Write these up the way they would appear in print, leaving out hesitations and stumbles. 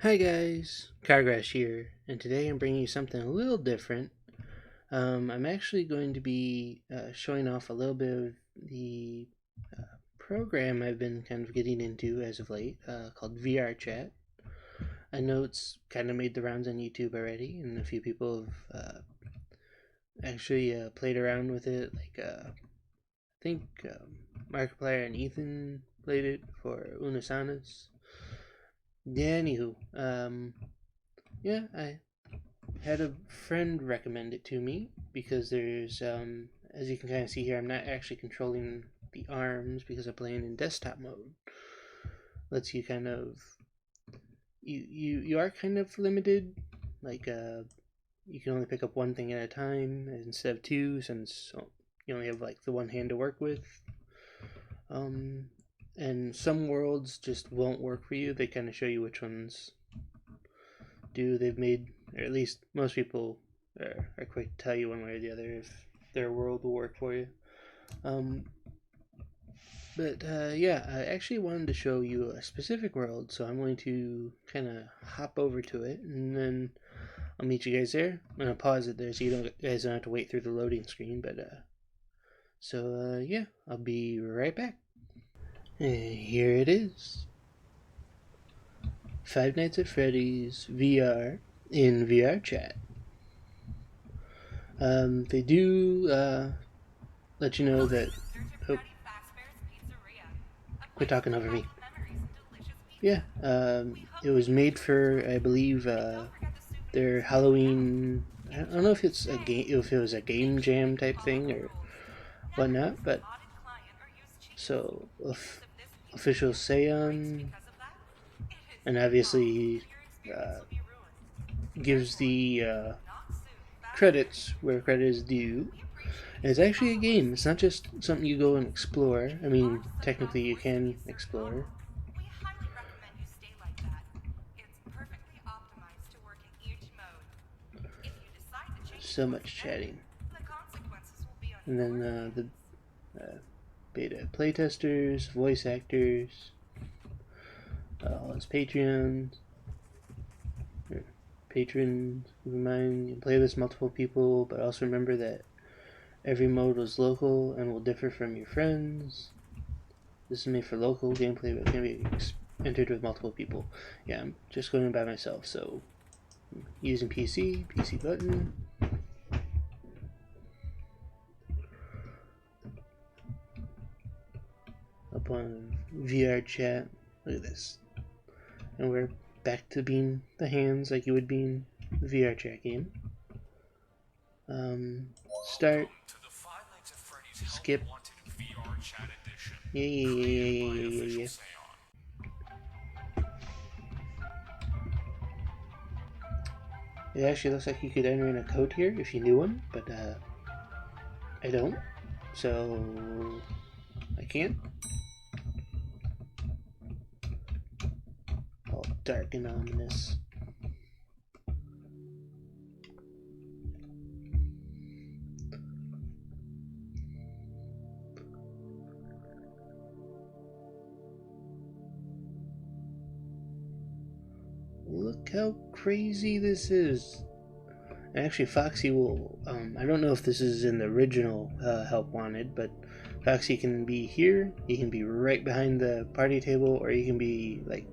Hi guys, Cargrass here, and today I'm bringing you something a little different. I'm actually going to be showing off a little bit of the program I've been kind of getting into as of late, called VRChat. I know it's kind of made the rounds on YouTube already, and a few people have actually played around with it. I think Markiplier and Ethan played it for Unasanas. Yeah, anywho, yeah, I had a friend recommend it to me because there's as you can kind of see here, I'm not actually controlling the arms because I'm playing in desktop mode. Lets you kind of you are kind of limited, like you can only pick up one thing at a time instead of two, since you only have like the one hand to work with. um and some worlds just won't work for you. They kind of show you which ones do. They've made, or at least most people are quick to tell you one way or the other if their world will work for you. Um, but yeah, I actually wanted to show you a specific world, so I'm going to kind of hop over to it, and then I'll meet you guys there. I'm gonna pause it there so you guys don't have to wait through the loading screen. But yeah, I'll be right back. And here it is, Five Nights at Freddy's VR in VRChat. They do let you know that. Oh, quit talking over me. Yeah, it was made for, I believe, their Halloween. I don't know if it's a game, if it was a game jam type thing or whatnot, but so official Seon, and obviously uh, gives the credits where credit is due. And it's actually a game. It's not just something you go and explore. I mean, technically you can explore. So much chatting. And then the beta playtesters, voice actors, all his Patreons, patrons. Keep in mind, you can play this multiple people, but also remember that every mode is local and will differ from your friends. This is made for local gameplay, but can be entered with multiple people. Yeah, I'm just going by myself, so using PC button. Up on VRChat. Look at this. And we're back to being the hands like you would be in the VRChat game. Start. Skip. Yeah. It actually looks like you could enter in a code here if you knew one, but I don't, so I can't. All dark and ominous. Look how crazy this is. Actually, Foxy will. I don't know if this is in the original Help Wanted, but Foxy can be here. He can be right behind the party table, or he can be like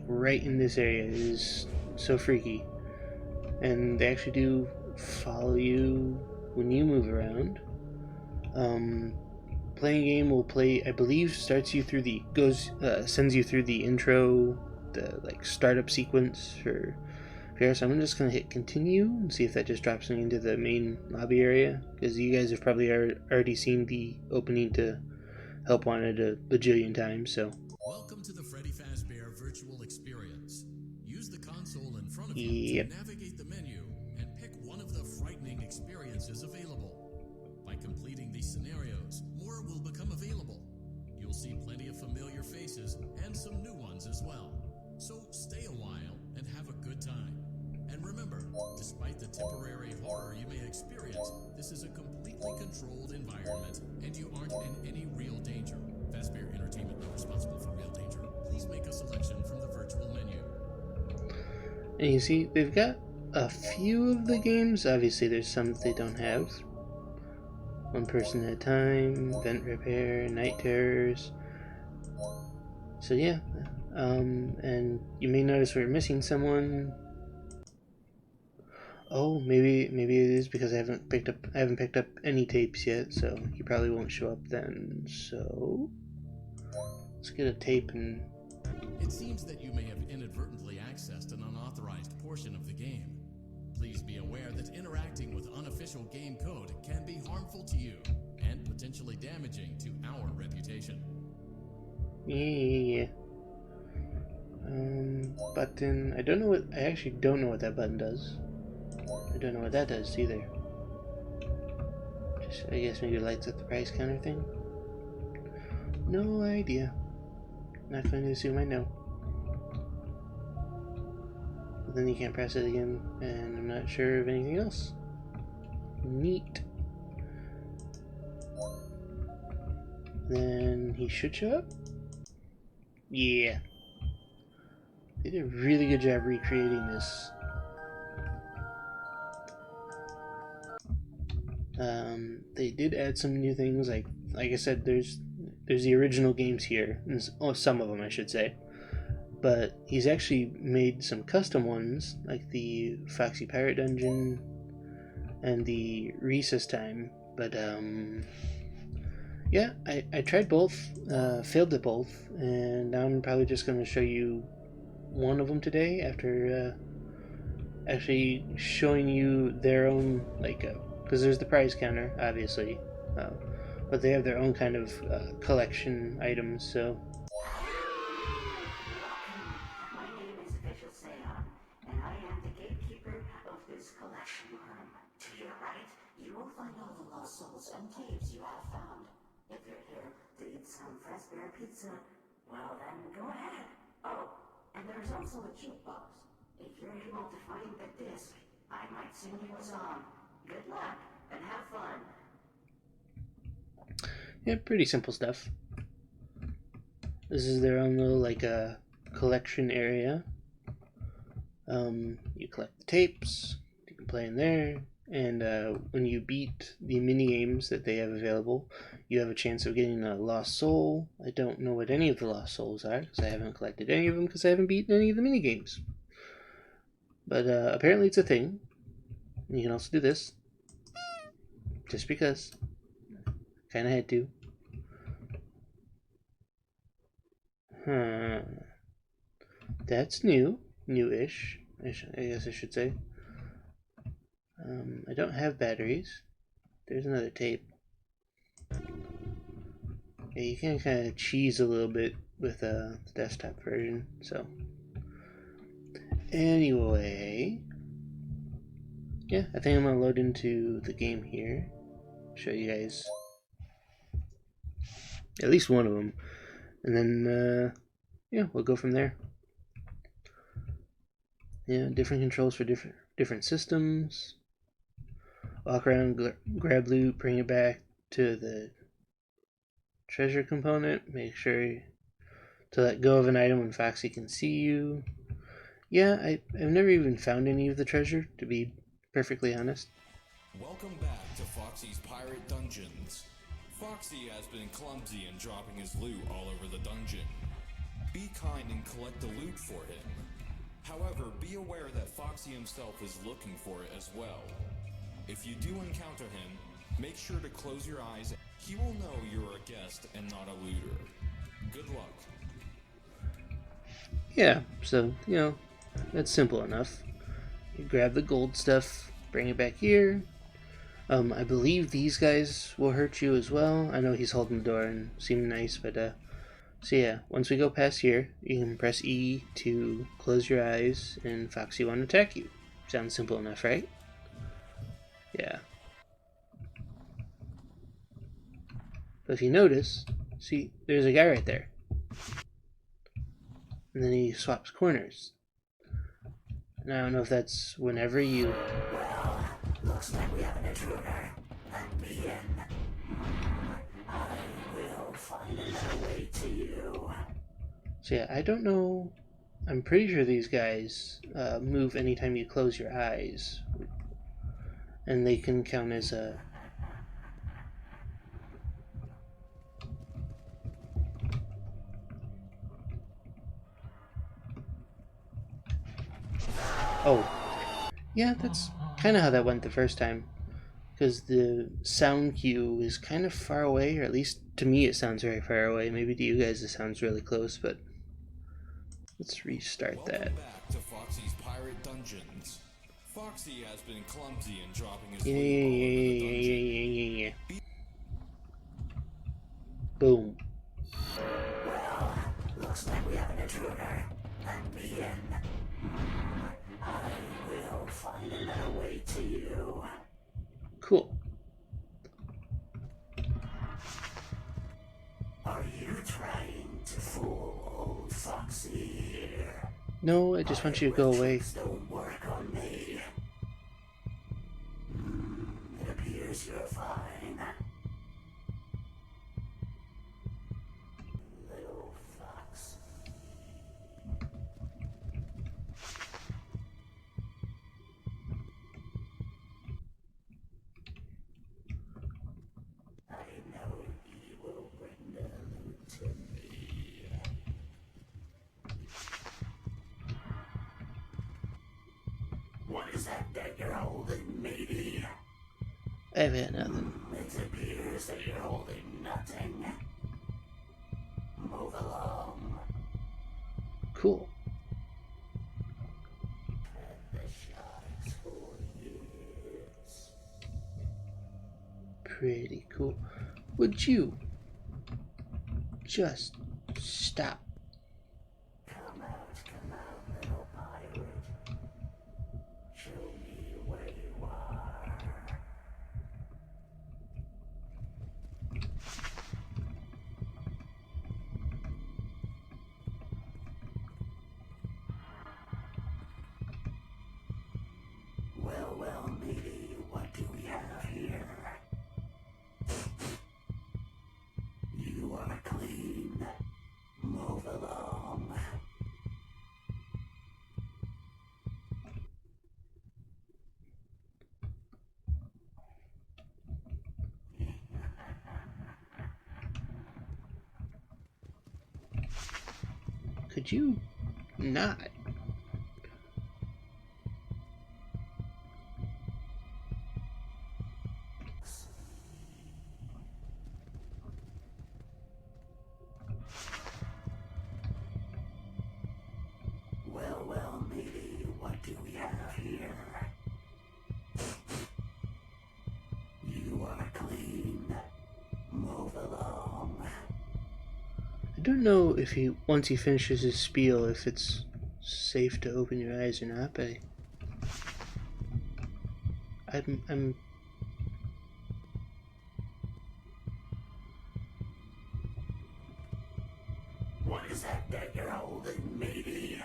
right in this area. It is so freaky. And they actually do follow you when you move around. Playing a game will play, I believe, starts you through the sends you through the intro, the like startup sequence for VR. So I'm just gonna hit continue and see if that just drops me into the main lobby area, because you guys have probably already seen the opening to Help Wanted a bajillion times. So welcome to the Freddy Fazbear virtual experience. Use the console in front of you yep. to navigate the menu and pick one of the frightening experiences available. By completing these scenarios, more will become available. You'll see plenty of familiar faces and some new ones as well. So stay a while and have a good time. And remember, despite the temporary horror you may experience, this is a completely controlled environment and you aren't in any real danger. Fazbear Entertainment not responsible for real danger. Please make a selection from the virtual menu. And you see, they've got a few of the games. Obviously, there's some that they don't have. One person at a time, vent repair, night terrors. So yeah, and you may notice we're missing someone. Oh, maybe it is because I haven't picked up any tapes yet, so he probably won't show up then. So let's get a tape and. It seems that you may have inadvertently accessed an unauthorized portion of the game. Please be aware that interacting with unofficial game code can be harmful to you and potentially damaging to our reputation. Yeah. Button. I actually don't know what that button does. I don't know what that does either. Just, I guess maybe lights up the price counter thing. No idea. Not going to assume I know. But then you can't press it again, and I'm not sure of anything else. Neat. Then he should show up? Yeah. They did a really good job recreating this. They did add some new things, like I said, there's the original games here, and some of them I should say, but he's actually made some custom ones, like the Foxy Pirate Dungeon and the Recess Time. But yeah, I tried both, failed at both, and now I'm probably just going to show you one of them today after actually showing you their own, like, because there's the prize counter, obviously, but they have their own kind of collection items, so. My name is VRChat, and I am the gatekeeper of this collection room. To your right, you will find all the lost souls and tapes you have found. If you're here to eat some fresh bear pizza, well then go ahead. Oh, and there's also a jukebox. If you're able to find the disc, I might sing you a song. Good luck, and have fun. Yeah, pretty simple stuff. This is their own little, like, collection area. You collect the tapes, you can play in there, and when you beat the mini games that they have available, you have a chance of getting a lost soul. I don't know what any of the lost souls are, because I haven't collected any of them, because I haven't beaten any of the mini games. But apparently it's a thing. You can also do this. Just because. Kinda had to. Huh. That's new. New-ish, I guess I should say. I don't have batteries. There's another tape. Yeah, you can kind of cheese a little bit with the desktop version, so. Anyway. Yeah, I think I'm going to load into the game here. Show you guys at least one of them. And then, yeah, we'll go from there. Yeah, different controls for different systems. Walk around, grab loot, bring it back to the treasure component. Make sure to let go of an item when Foxy can see you. Yeah, I've never even found any of the treasure, to be perfectly honest. Welcome back to Foxy's Pirate Dungeons. Foxy has been clumsy in dropping his loot all over the dungeon. Be kind and collect the loot for him. However, be aware that Foxy himself is looking for it as well. If you do encounter him, make sure to close your eyes. He will know you're a guest and not a looter. Good luck. Yeah, so, you know, that's simple enough. You grab the gold stuff, bring it back here. I believe these guys will hurt you as well. I know he's holding the door and seeming nice, but, so yeah, once we go past here, you can press E to close your eyes, and Foxy won't attack you. Sounds simple enough, right? Yeah. But if you notice, see, there's a guy right there. And then he swaps corners. And I don't know if that's whenever you... Well, looks like we have an intruder. Let me in. I will find another way to you. So yeah, I don't know I'm pretty sure these guys move anytime you close your eyes, and they can count as a... Oh, yeah, that's kind of how that went the first time. Because the sound cue is kind of far away, or at least to me it sounds very far away. Maybe to you guys it sounds really close, but let's restart that. Welcome back to Foxy's Pirate Dungeons. Foxy has been clumsy and dropping his Yeah, loot yeah, all over the yeah, dungeon. yeah, yeah, yeah, yeah. Boom. Well, looks like we have an intruder. Let me in. I will find another way to you. Cool. Are you trying to fool old Foxy here? No, I just want you to go away. Tricks don't work on me. It appears you're fine. Little fox. I know you will bring the loot to me. What is that you're holding, matey? I've had nothing. It appears that you're holding nothing. Move along. Cool. The sharks for years. Pretty cool. Would you just stop? Come out, little pirate. Show me where you are. Well, matey, what do we have here? You are clean. Move along. Could you not? Well, matey, what do we have here? You are clean. Move along. I don't know if he, once he finishes his spiel, if it's safe to open your eyes or not, but I'm What is that you're holding, matey?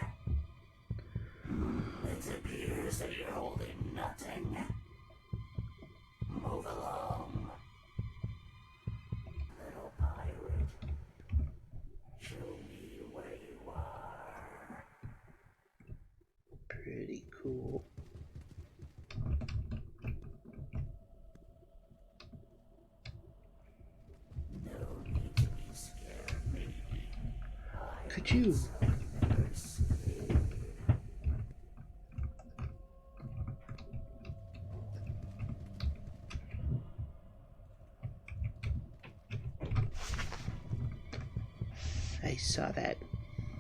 It appears that you're holding nothing. Move along. Little pirate. Show me where you are. pretty cool. No need to be scared, matey. Could you? Never scared. I saw that.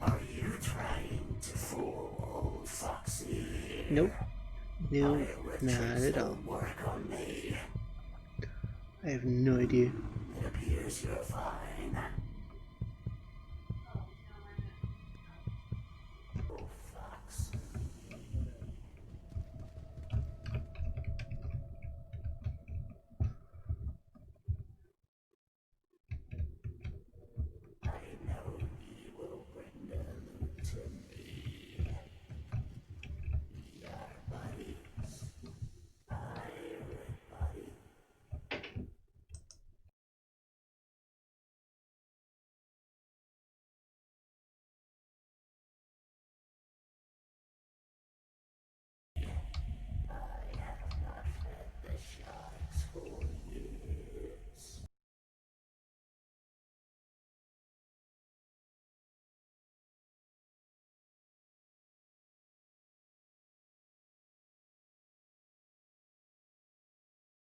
Are you trying to fool old Foxy? Nope. No, Pirate not tricks at all. don't work on me. I have no idea. It appears you're fine.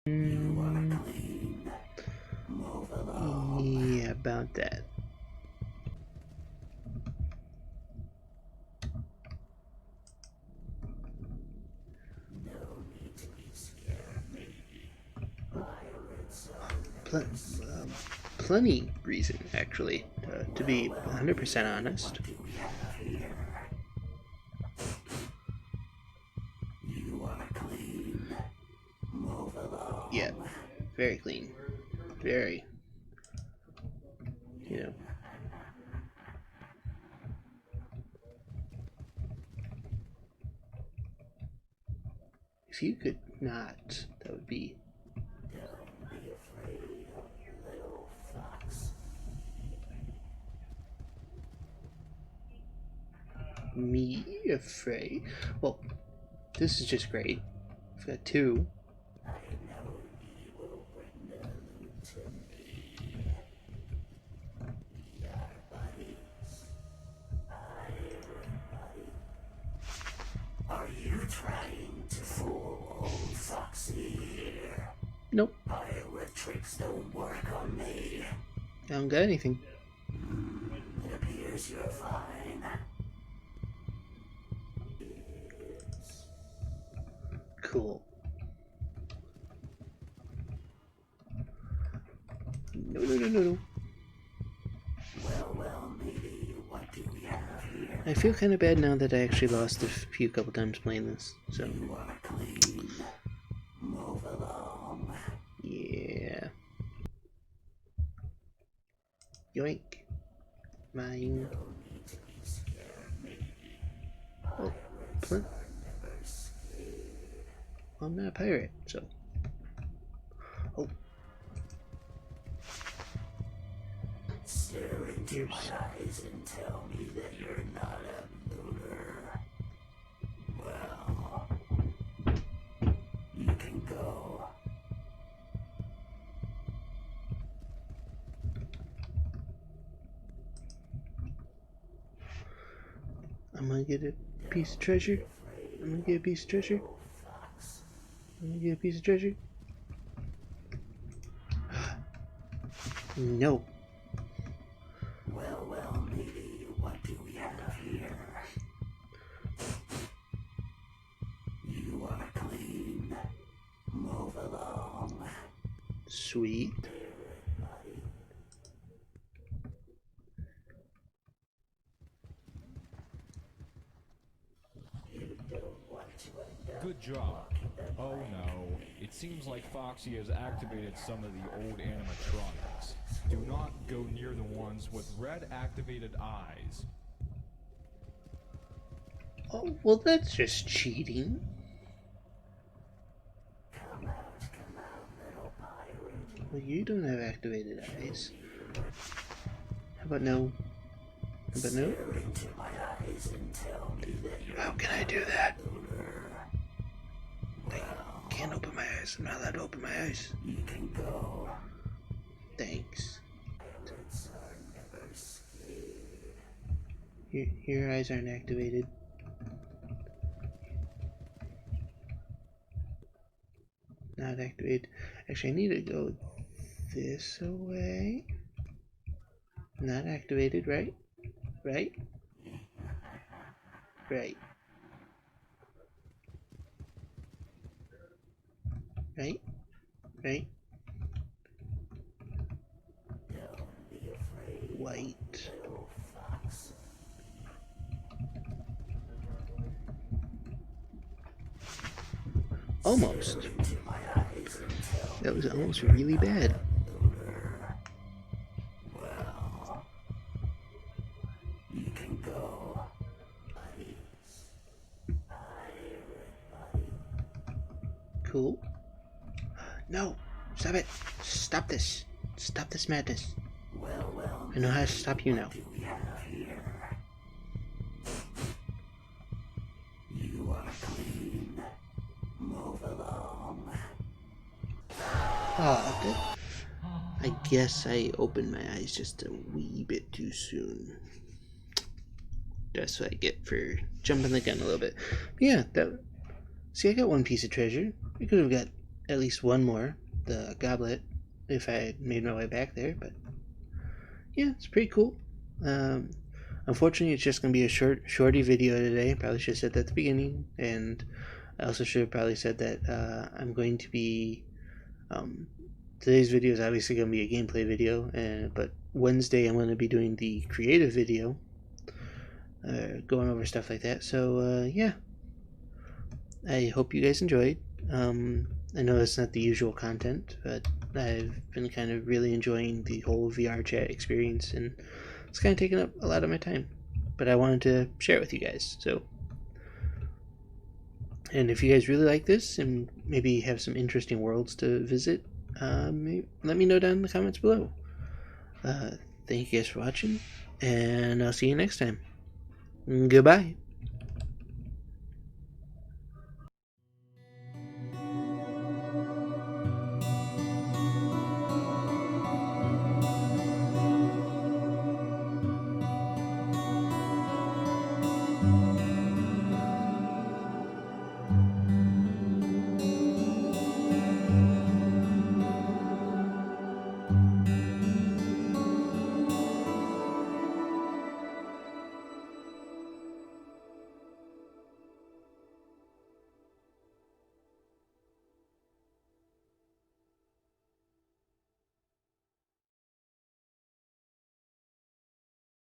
Yeah, about that. Plenty reason, actually, to be 100% honest. Yeah, very clean. Very. You know. If you could not, that would be. Me afraid? Well, this is just great. I've got two. Are you trying to fool old Foxy here? Nope. Pirate tricks don't work on me. I don't got anything. It appears you're fine. Cool. No. Well, maybe. What do we have here? I feel kind of bad now that I actually lost a couple times playing this, so. You are clean. Move along. Yeah. Yoink. Mine. No need to be scared, maybe. Oh, Pirates are never scared. well, I'm not a pirate, so. Oh, Stare into Here's- my eyes and tell me that you're not a looter. Well, you can go. I'm gonna get a piece of treasure. I'm gonna get a piece of treasure. Fox. I'm gonna get a piece of treasure. No. Well, maybe. What do we have here? You are clean. Move along. Sweet. Good job. Oh no, it seems like Foxy has activated some of the old animatronics. Do not go near the ones with red activated eyes. Oh, well, that's just cheating. Come out, little pirate. Well, you don't have activated eyes. How about no? How about no? Stare into my eyes and tell me that you're How can I do that? a looter. I can't open my eyes. I'm not allowed to open my eyes. You can go. Thanks. Pirates are never scared. Your eyes aren't activated. Not activated. Actually, I need to go this way. Not activated, right? Right? Right. Right? Right? Don't be afraid, White. little fox. Almost. Stare into my eyes and tell That was almost really bad. looter. Well, you can go. Buddies. Pirate buddy. Cool. No! Stop it! Stop this! Stop this madness. Well, I know how to stop you now. what do we have here? You are clean. Move along. Ah, I guess I opened my eyes just a wee bit too soon. That's what I get for jumping the gun a little bit. But yeah, that. See, I got one piece of treasure. I could have got at least one more, the goblet, if I made my way back there. But yeah, it's pretty cool. Unfortunately, it's just going to be a shorty video today. Probably should have said that at the beginning, and I also should have probably said that I'm going to be today's video is obviously going to be a gameplay video, but Wednesday I'm going to be doing the creative video, going over stuff like that. So yeah, I hope you guys enjoyed. I know it's not the usual content, but I've been kind of really enjoying the whole VRChat experience, and it's kind of taken up a lot of my time. But I wanted to share it with you guys. So, and if you guys really like this and maybe have some interesting worlds to visit, let me know down in the comments below. Thank you guys for watching, and I'll see you next time. Goodbye.